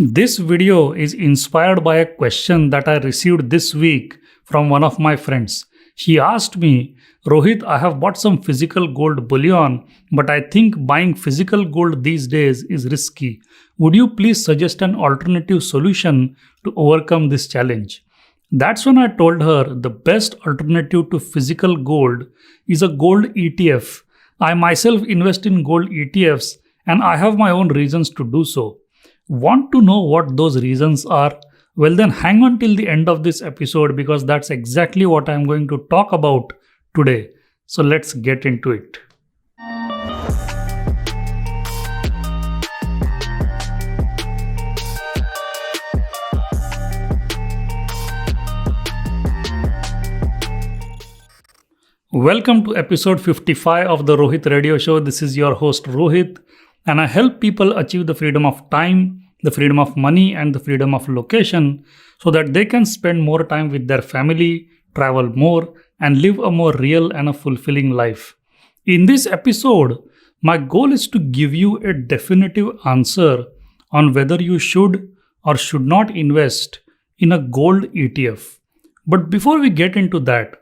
This video is inspired by a question that I received this week from one of my friends. He asked me, Rohit, I have bought some physical gold bullion, but I think buying physical gold these days is risky. Would you please suggest an alternative solution to overcome this challenge? That's when I told her the best alternative to physical gold is a gold ETF. I myself invest in gold ETFs and I have my own reasons to do so. Want to know what those reasons are? Well, then hang on till the end of this episode because that's exactly what I'm going to talk about today. So let's get into it. Welcome to episode 55 of the Rohit Radio Show. This is your host Rohit, and I help people achieve the freedom of time, the freedom of money, and the freedom of location so that they can spend more time with their family, travel more, and live a more real and a fulfilling life. In this episode, my goal is to give you a definitive answer on whether you should or should not invest in a gold ETF. But before we get into that,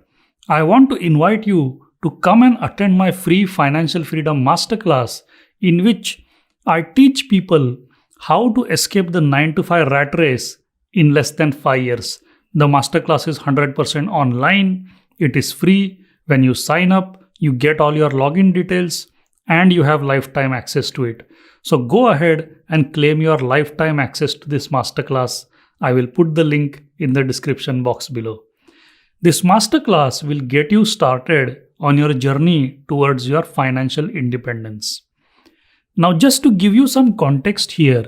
I want to invite you to come and attend my free Financial Freedom Masterclass, in which I teach people how to escape the 9 to 5 rat race in less than 5 years. The masterclass is 100% online. It is free. When you sign up, you get all your login details and you have lifetime access to it. So go ahead and claim your lifetime access to this masterclass. I will put the link in the description box below. This masterclass will get you started on your journey towards your financial independence. Now, just to give you some context here,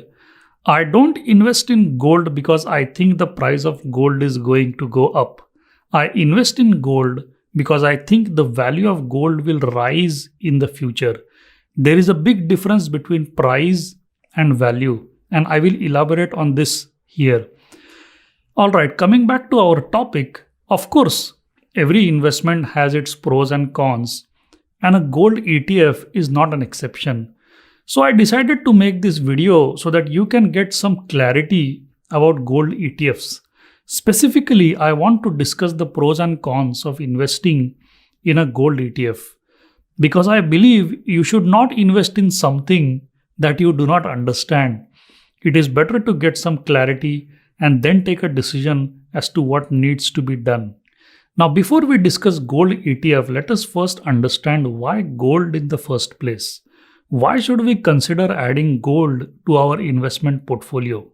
I don't invest in gold because I think the price of gold is going to go up. I invest in gold because I think the value of gold will rise in the future. There is a big difference between price and value, and I will elaborate on this here. Alright, coming back to our topic, of course, every investment has its pros and cons, and a gold ETF is not an exception. So I decided to make this video so that you can get some clarity about gold ETFs. Specifically, I want to discuss the pros and cons of investing in a gold ETF because I believe you should not invest in something that you do not understand. It is better to get some clarity and then take a decision as to what needs to be done. Now, before we discuss gold ETF, let us first understand why gold in the first place. Why should we consider adding gold to our investment portfolio?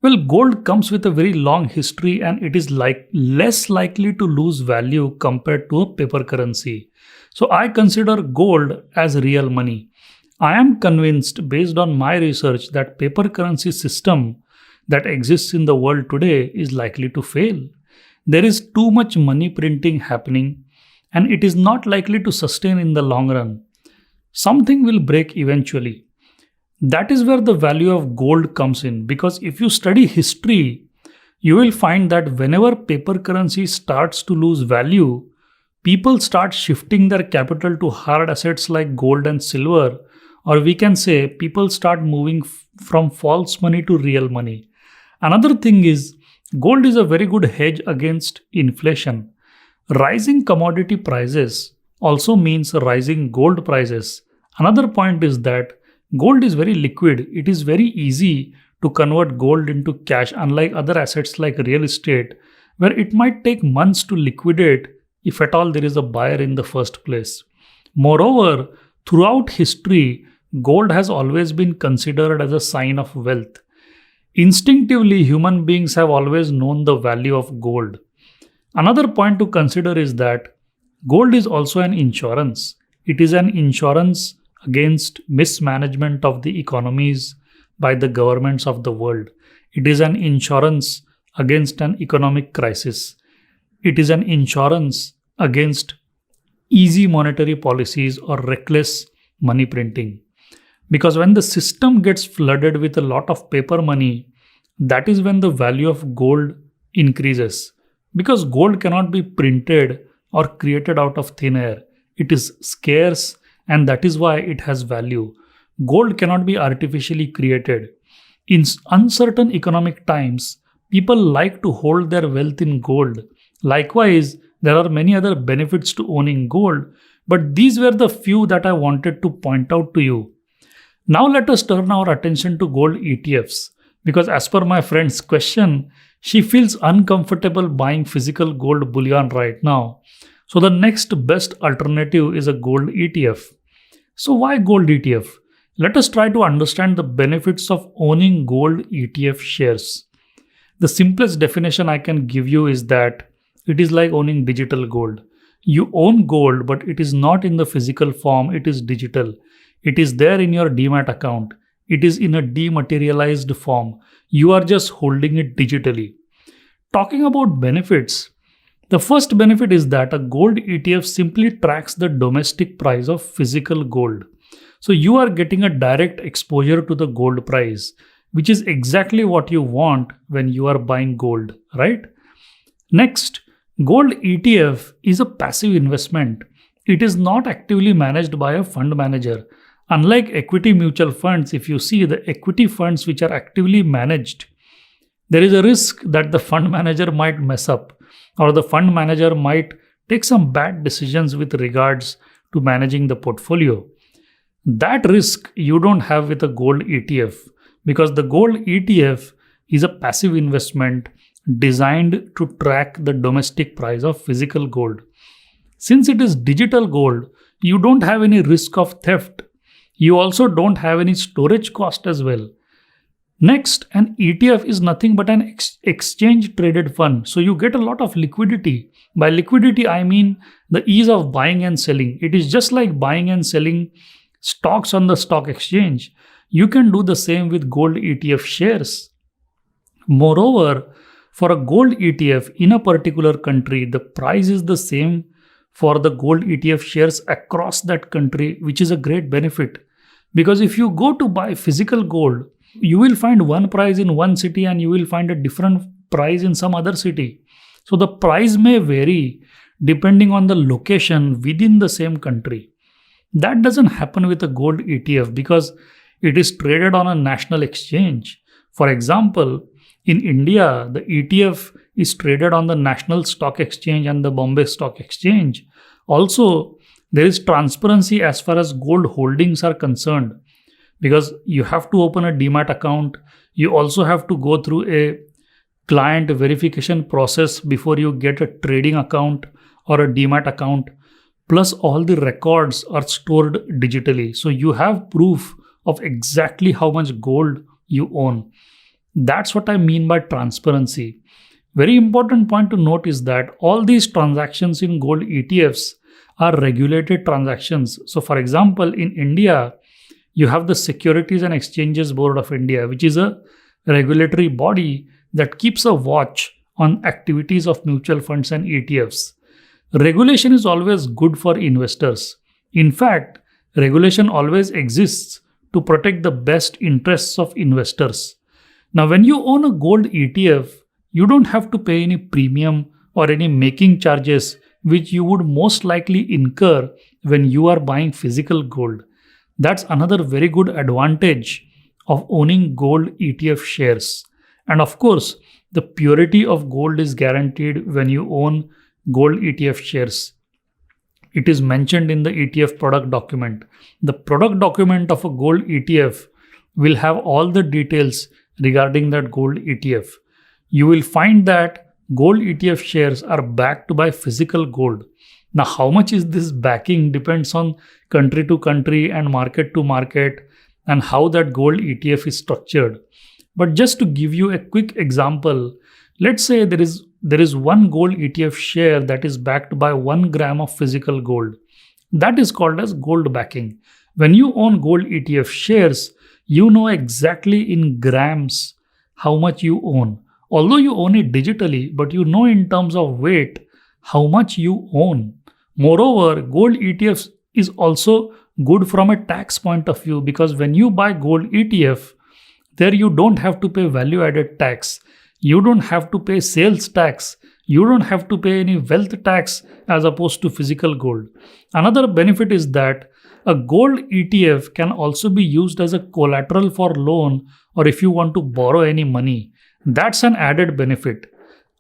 Well, gold comes with a very long history and it is less likely to lose value compared to a paper currency. So I consider gold as real money. I am convinced based on my research that paper currency system that exists in the world today is likely to fail. There is too much money printing happening and it is not likely to sustain in the long run. Something will break eventually. That is where the value of gold comes in, because if you study history, you will find that whenever paper currency starts to lose value, people start shifting their capital to hard assets like gold and silver, or we can say people start moving from false money to real money. Another thing is, gold is a very good hedge against inflation. Rising commodity prices also means rising gold prices. Another point is that gold is very liquid. It is very easy to convert gold into cash, unlike other assets like real estate, where it might take months to liquidate if at all there is a buyer in the first place. Moreover, throughout history, gold has always been considered as a sign of wealth. Instinctively, human beings have always known the value of gold. Another point to consider is that gold is also an insurance. It is an insurance against mismanagement of the economies by the governments of the world. It is an insurance against an economic crisis. It is an insurance against easy monetary policies or reckless money printing. Because when the system gets flooded with a lot of paper money, that is when the value of gold increases. Because gold cannot be printed or created out of thin air. It is scarce and that is why it has value. Gold cannot be artificially created. In uncertain economic times, people like to hold their wealth in gold. Likewise, there are many other benefits to owning gold, but these were the few that I wanted to point out to you. Now let us turn our attention to gold ETFs because as per my friend's question, she feels uncomfortable buying physical gold bullion right now. So the next best alternative is a gold ETF. So why gold ETF? Let us try to understand the benefits of owning gold ETF shares. The simplest definition I can give you is that it is like owning digital gold. You own gold, but it is not in the physical form, it is digital. It is there in your demat account. It is in a dematerialized form. You are just holding it digitally. Talking about benefits, the first benefit is that a gold ETF simply tracks the domestic price of physical gold. So you are getting a direct exposure to the gold price, which is exactly what you want when you are buying gold, right? Next, gold ETF is a passive investment. It is not actively managed by a fund manager. Unlike equity mutual funds, if you see the equity funds which are actively managed, there is a risk that the fund manager might mess up or the fund manager might take some bad decisions with regards to managing the portfolio. That risk you don't have with a gold ETF because the gold ETF is a passive investment designed to track the domestic price of physical gold. Since it is digital gold, you don't have any risk of theft. You also don't have any storage cost as well. Next, an ETF is nothing but an exchange traded fund. So you get a lot of liquidity. By liquidity, I mean the ease of buying and selling. It is just like buying and selling stocks on the stock exchange. You can do the same with gold ETF shares. Moreover, for a gold ETF in a particular country, the price is the same for the gold ETF shares across that country, which is a great benefit. Because if you go to buy physical gold, you will find one price in one city and you will find a different price in some other city. So the price may vary depending on the location within the same country. That doesn't happen with a gold ETF because it is traded on a national exchange. For example, in India, the ETF is traded on the National Stock Exchange and the Bombay Stock Exchange. Also, there is transparency as far as gold holdings are concerned because you have to open a demat account. You also have to go through a client verification process before you get a trading account or a demat account. Plus, all the records are stored digitally. So you have proof of exactly how much gold you own. That's what I mean by transparency. Very important point to note is that all these transactions in gold ETFs are regulated transactions. So for example, in India, you have the Securities and Exchanges Board of India, which is a regulatory body that keeps a watch on activities of mutual funds and ETFs. Regulation is always good for investors. In fact, regulation always exists to protect the best interests of investors. Now, when you own a gold ETF, you don't have to pay any premium or any making charges, which you would most likely incur when you are buying physical gold. That's another very good advantage of owning gold ETF shares. And of course, the purity of gold is guaranteed when you own gold ETF shares. It is mentioned in the ETF product document. The product document of a gold ETF will have all the details regarding that gold ETF. You will find that gold ETF shares are backed by physical gold. Now, how much is this backing depends on country to country and market to market and how that gold ETF is structured. But just to give you a quick example, let's say there is one gold ETF share that is backed by 1 gram of physical gold. That is called as gold backing. When you own gold ETF shares, you know exactly in grams how much you own. Although you own it digitally, but you know in terms of weight how much you own. Moreover, gold ETFs is also good from a tax point of view because when you buy gold ETF, there you don't have to pay value added tax. You don't have to pay sales tax. You don't have to pay any wealth tax as opposed to physical gold. Another benefit is that A gold ETF can also be used as a collateral for loan or if you want to borrow any money. That's an added benefit.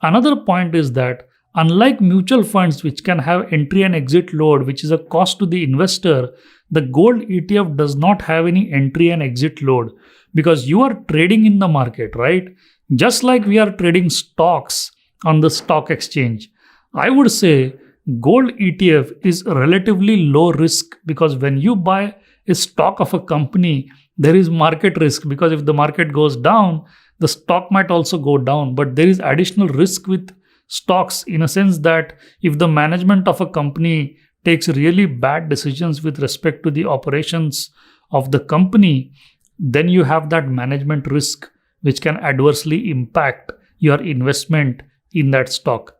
Another point is that unlike mutual funds, which can have entry and exit load, which is a cost to the investor, the gold ETF does not have any entry and exit load because you are trading in the market, right? Just like we are trading stocks on the stock exchange. I would say gold ETF is relatively low risk because when you buy a stock of a company, there is market risk because if the market goes down, the stock might also go down. But there is additional risk with stocks in a sense that if the management of a company takes really bad decisions with respect to the operations of the company, then you have that management risk which can adversely impact your investment in that stock.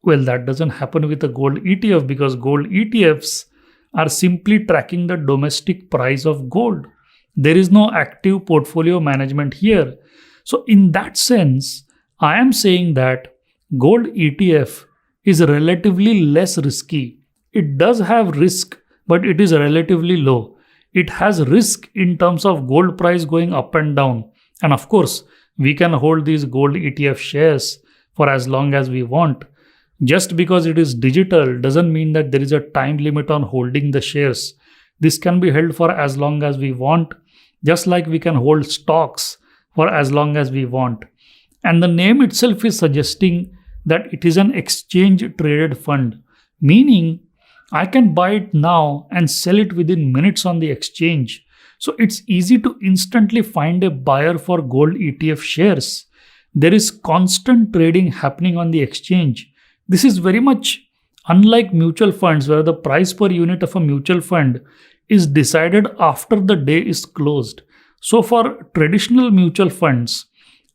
Well, that doesn't happen with a gold ETF because gold ETFs are simply tracking the domestic price of gold. There is no active portfolio management here. So, in that sense, I am saying that gold ETF is relatively less risky. It does have risk, but it is relatively low. It has risk in terms of gold price going up and down. And of course, we can hold these gold ETF shares for as long as we want. Just because it is digital doesn't mean that there is a time limit on holding the shares. This can be held for as long as we want, just like we can hold stocks for as long as we want. And the name itself is suggesting that it is an exchange traded fund, meaning I can buy it now and sell it within minutes on the exchange. So it's easy to instantly find a buyer for gold ETF shares. There is constant trading happening on the exchange. This is very much unlike mutual funds where the price per unit of a mutual fund is decided after the day is closed. So for traditional mutual funds,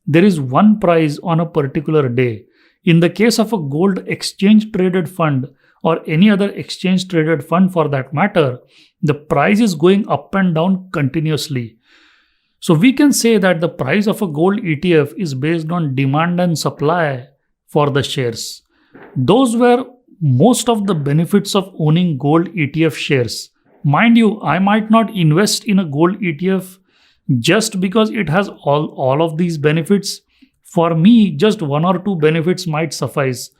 there is one price on a particular day. In the case of a gold exchange traded fund or any other exchange traded fund for that matter, the price is going up and down continuously. So we can say that the price of a gold ETF is based on demand and supply for the shares. Those were most of the benefits of owning gold ETF shares. Mind you, I might not invest in a gold ETF just because it has all of these benefits. For me, just one or two benefits might suffice.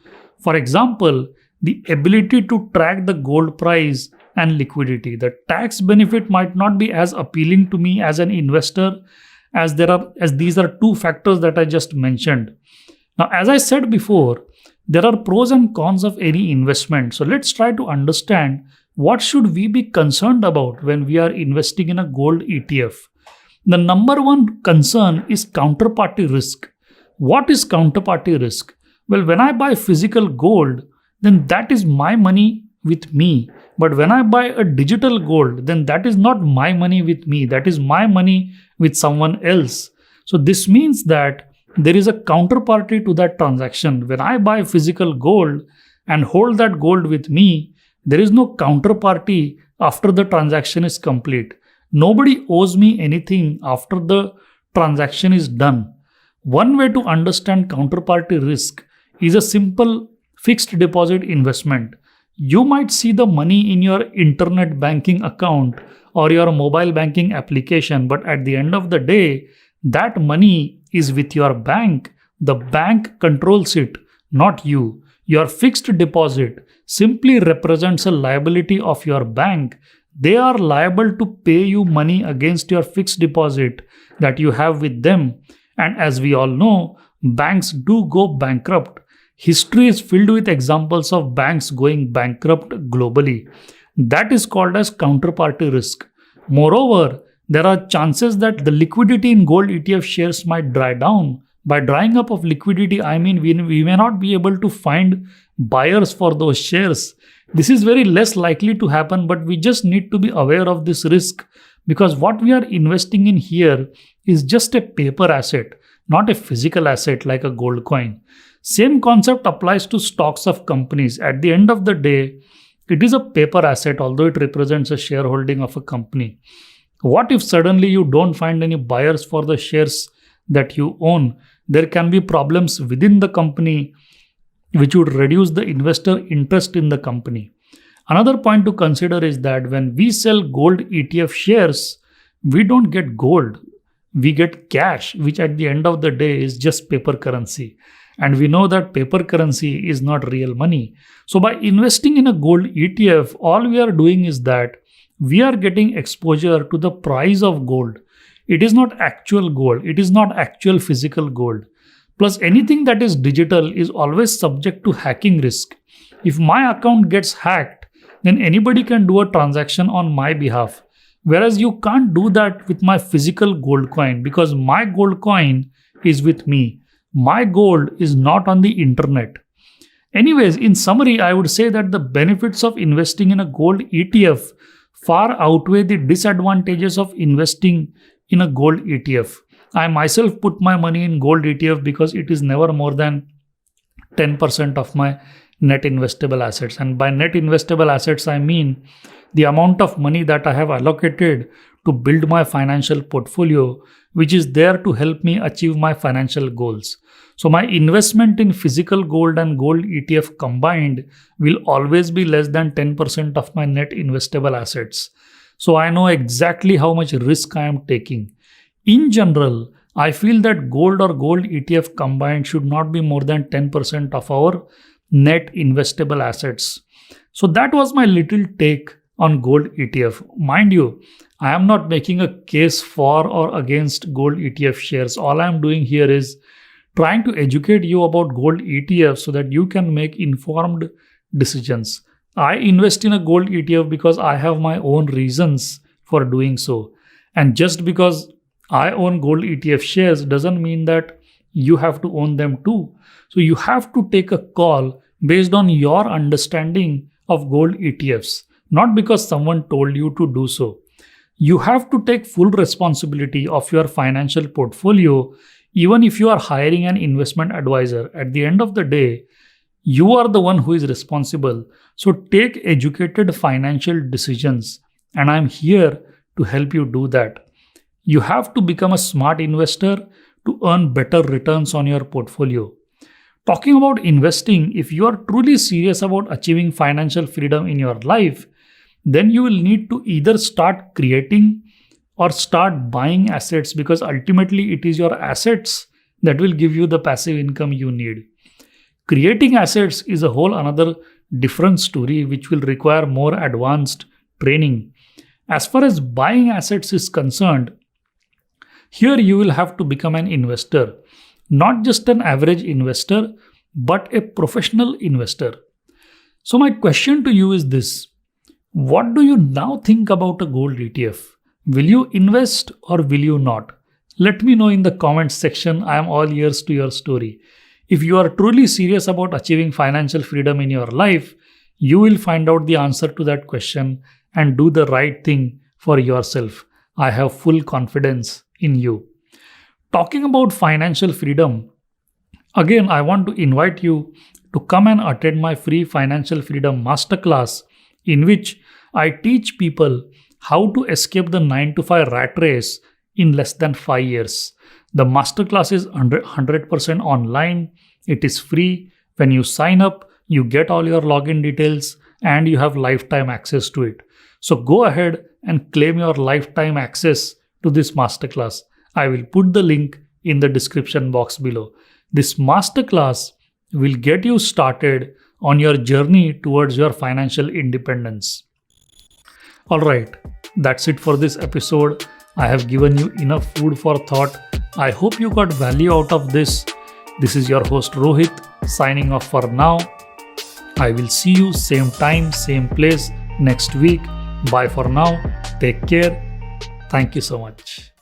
For example, the ability to track the gold price and liquidity. The tax benefit might not be as appealing to me as an investor as these are two factors that I just mentioned. Now, as I said before, there are pros and cons of any investment. So let's try to understand what should we be concerned about when we are investing in a gold ETF. The number one concern is counterparty risk. What is counterparty risk? Well, when I buy physical gold, then that is my money with me. But when I buy a digital gold, then that is not my money with me. That is my money with someone else. So this means that there is a counterparty to that transaction. When I buy physical gold and hold that gold with me, there is no counterparty after the transaction is complete. Nobody owes me anything after the transaction is done. One way to understand counterparty risk is a simple fixed deposit investment. You might see the money in your internet banking account or your mobile banking application, but at the end of the day, that money is with your bank. The bank controls it, not you. Your fixed deposit simply represents a liability of your bank. They are liable to pay you money against your fixed deposit that you have with them. And as we all know, banks do go bankrupt. History is filled with examples of banks going bankrupt globally. That is called as counterparty risk. Moreover, there are chances that the liquidity in gold ETF shares might dry down. By drying up of liquidity, I mean we may not be able to find buyers for those shares. This is very less likely to happen, but we just need to be aware of this risk because what we are investing in here is just a paper asset, not a physical asset like a gold coin. Same concept applies to stocks of companies. At the end of the day, it is a paper asset, although it represents a shareholding of a company. What if suddenly you don't find any buyers for the shares that you own? There can be problems within the company which would reduce the investor interest in the company. Another point to consider is that when we sell gold ETF shares, we don't get gold. We get cash, which at the end of the day is just paper currency. And we know that paper currency is not real money. So by investing in a gold ETF, all we are doing is that we are getting exposure to the price of gold. It is not actual gold. It is not actual physical gold. Plus, anything that is digital is always subject to hacking risk. If my account gets hacked, then anybody can do a transaction on my behalf. Whereas you can't do that with my physical gold coin because my gold coin is with me. My gold is not on the internet. Anyways, in summary, I would say that the benefits of investing in a gold ETF far outweigh the disadvantages of investing in a gold ETF. I myself put my money in gold ETF because it is never more than 10% of my net investable assets. And by net investable assets, I mean the amount of money that I have allocated to build my financial portfolio, which is there to help me achieve my financial goals. So my investment in physical gold and gold ETF combined will always be less than 10% of my net investable assets. So I know exactly how much risk I am taking. In general, I feel that gold or gold ETF combined should not be more than 10% of our net investable assets. So that was my little take on gold ETF. Mind you, I am not making a case for or against gold ETF shares. All I am doing here is trying to educate you about gold ETFs so that you can make informed decisions. I invest in a gold ETF because I have my own reasons for doing so. And just because I own gold ETF shares doesn't mean that you have to own them too. So you have to take a call based on your understanding of gold ETFs, not because someone told you to do so. You have to take full responsibility of your financial portfolio, even if you are hiring an investment advisor. At the end of the day, you are the one who is responsible. So take educated financial decisions, and I'm here to help you do that. You have to become a smart investor to earn better returns on your portfolio. Talking about investing, if you are truly serious about achieving financial freedom in your life, then you will need to either start creating or start buying assets, because ultimately it is your assets that will give you the passive income you need. Creating assets is a whole another different story which will require more advanced training. As far as buying assets is concerned, here you will have to become an investor, not just an average investor, but a professional investor. So my question to you is this: what do you now think about a gold ETF? Will you invest or will you not? Let me know in the comments section. I am all ears to your story. If you are truly serious about achieving financial freedom in your life, you will find out the answer to that question and do the right thing for yourself. I have full confidence in you. Talking about financial freedom, again, I want to invite you to come and attend my free Financial Freedom Masterclass, in which I teach people how to escape the 9 to 5 rat race in less than 5 years. The masterclass is 100% online. It is free. When you sign up, you get all your login details and you have lifetime access to it. So go ahead and claim your lifetime access to this masterclass. I will put the link in the description box below. This masterclass will get you started on your journey towards your financial independence. Alright, that's it for this episode. I have given you enough food for thought. I hope you got value out of this. This is your host Rohit signing off for now. I will see you same time, same place next week. Bye for now. Take care. Thank you so much.